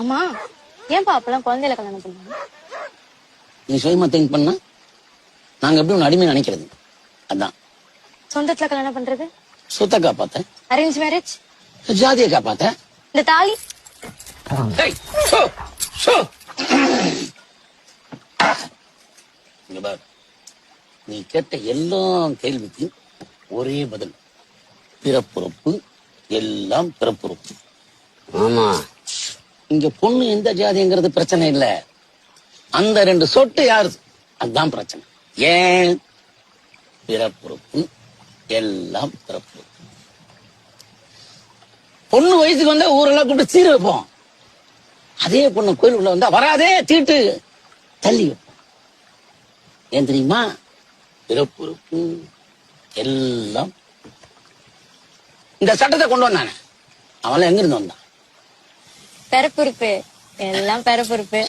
அம்மா ஏன்பா அப்பெல்லாம் குழந்தையில கல்யாணம் பண்ணுவாங்க? நீ சுயமா திங்க் பண்ணா நாங்க எப்படி உன்னை அடிமை நினைக்கிறது? அதான் சொந்தத்துல கல்யாணம் பண்றது, சொத்தை காப்பாத்த, அரேஞ்ச் மேரேஜ், ஜாதியை காப்பாத்த. இந்த தாலி. டேய், சோ, சோ. இங்க பாரு, நீ கேட்ட எல்லா கேள்விக்கும் ஒரே பதில். பிறப்புறுப்பு எல்லாம் பிறப்புறுப்பு. ஆமா, இங்க பொண்ணு எந்த ஜாதிங்கிறது பிரச்சனை இல்ல, அந்த 2 சொட்டு யாரு அதுதான் பிரச்சனை. ஏன்? பிறப்புறுப்பு எல்லாம் பிறப்புறுப்பு. பொண்ணு வயசுக்கு வந்தா ஊரெல்லாம் கூப்பிட்டு சீர வைப்போம். அதே பொண்ணு கோயிலுக்குள்ள வந்தா வராதே தீட்டு தள்ளி வைப்போம். ஏன் தெரியுமா? பிறப்புறுப்பு எல்லாம். இந்த சட்டத்தை கொண்டு வந்தானே அவன் எங்க இருந்து வந்தான்? பெறப்பொறுப்பு எல்லாம் பெறப்பொறுப்பு.